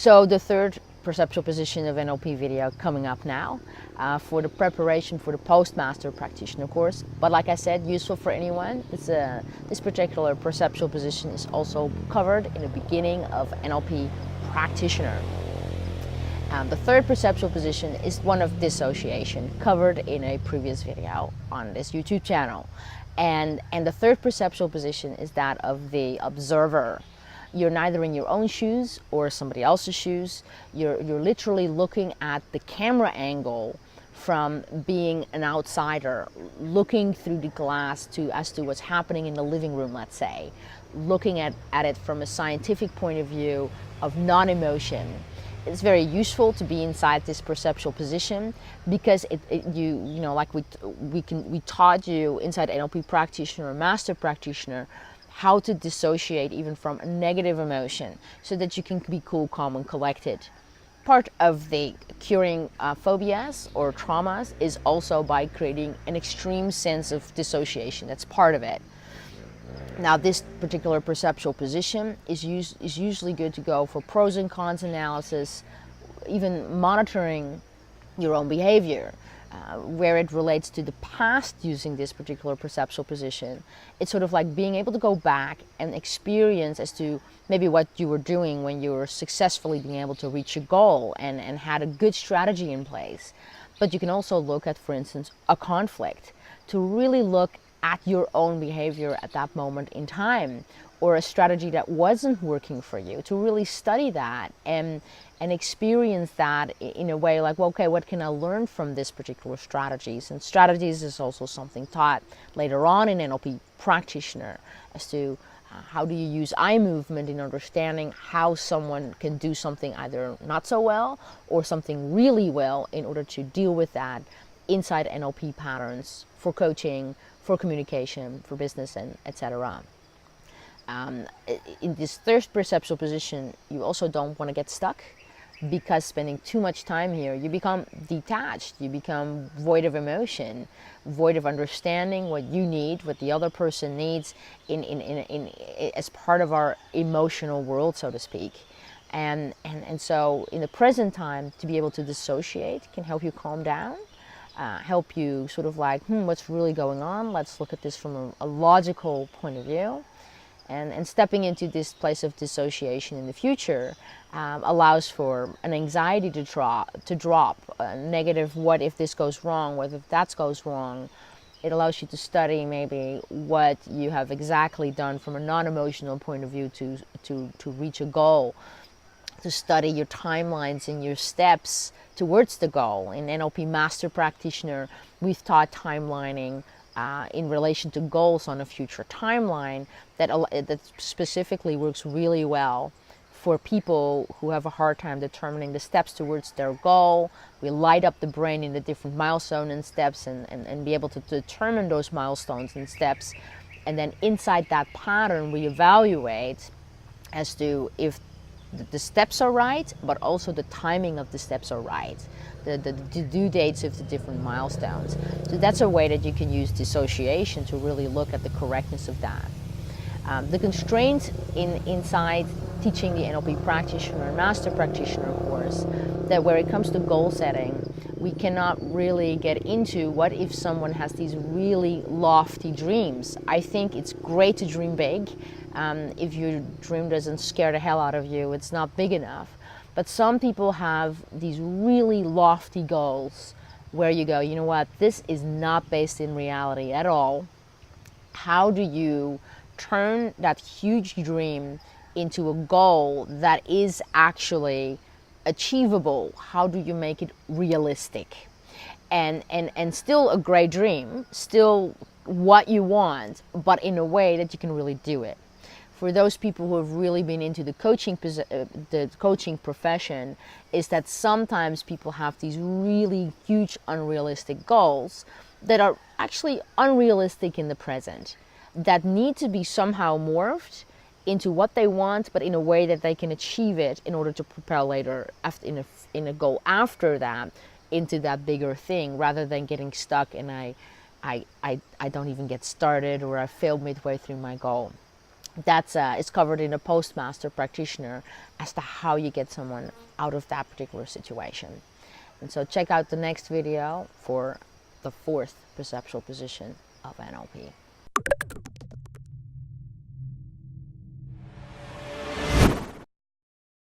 So the third perceptual position of NLP video coming up now for the preparation for the Post-Master Practitioner course. But like I said, useful for anyone. This particular perceptual position is also covered in the beginning of NLP Practitioner. The third perceptual position is one of dissociation, covered in a previous video on this YouTube channel. And the third perceptual position is that of the observer. You're neither in your own shoes or somebody else's shoes. You're literally looking at the camera angle from being an outsider, looking through the glass as to what's happening in the living room, let's say, looking at it from a scientific point of view of non-emotion. It's very useful to be inside this perceptual position because you know, like we taught you inside NLP Practitioner or Master Practitioner how to dissociate even from a negative emotion so that you can be cool, calm, and collected. Part of the curing phobias or traumas is also by creating an extreme sense of dissociation. That's part of it. Now, this particular perceptual position is usually good to go for pros and cons analysis, even monitoring your own behavior. Where it relates to the past using this particular perceptual position, it's sort of like being able to go back and experience as to maybe what you were doing when you were successfully being able to reach a goal and had a good strategy in place. But you can also look at, for instance, a conflict to really look at your own behavior at that moment in time, or a strategy that wasn't working for you, to really study that and experience that in a way like, well, okay, what can I learn from this particular strategies? And strategies is also something taught later on in NLP Practitioner as to how do you use eye movement in understanding how someone can do something either not so well or something really well in order to deal with that inside NLP patterns for coaching, for communication, for business, and etc. In this third perceptual position, you also don't want to get stuck, because spending too much time here, you become detached, you become void of emotion, void of understanding what you need, what the other person needs as part of our emotional world, so to speak. And so in the present time, to be able to dissociate can help you calm down, help you sort of like, what's really going on? Let's look at this from a logical point of view. And stepping into this place of dissociation in the future allows for an anxiety to drop, a negative what if this goes wrong, what if that goes wrong. It allows you to study maybe what you have exactly done from a non-emotional point of view to reach a goal, to study your timelines and your steps towards the goal. In NLP Master Practitioner, we've taught timelining in relation to goals on a future timeline that specifically works really well for people who have a hard time determining the steps towards their goal. We light up the brain in the different milestones and steps and be able to determine those milestones and steps. And then inside that pattern, we evaluate as to if the steps are right, but also the timing of the steps are right. The due dates of the different milestones. So that's a way that you can use dissociation to really look at the correctness of that. The constraint inside teaching the NLP Practitioner and Master Practitioner course, that where it comes to goal setting, we cannot really get into what if someone has these really lofty dreams. I think it's great to dream big. If your dream doesn't scare the hell out of you, it's not big enough. But some people have these really lofty goals where you go, you know what, this is not based in reality at all. How do you turn that huge dream into a goal that is actually achievable? How do you make it realistic? And still a great dream, still what you want, but in a way that you can really do it. For those people who have really been into the coaching profession, is that sometimes people have these really huge unrealistic goals that are actually unrealistic in the present, that need to be somehow morphed into what they want, but in a way that they can achieve it in order to propel later in a goal after that into that bigger thing, rather than getting stuck and I don't even get started, or I failed midway through my goal. That's it's covered in a Post-Master Practitioner as to how you get someone out of that particular situation. And so check out the next video for the fourth perceptual position of NLP.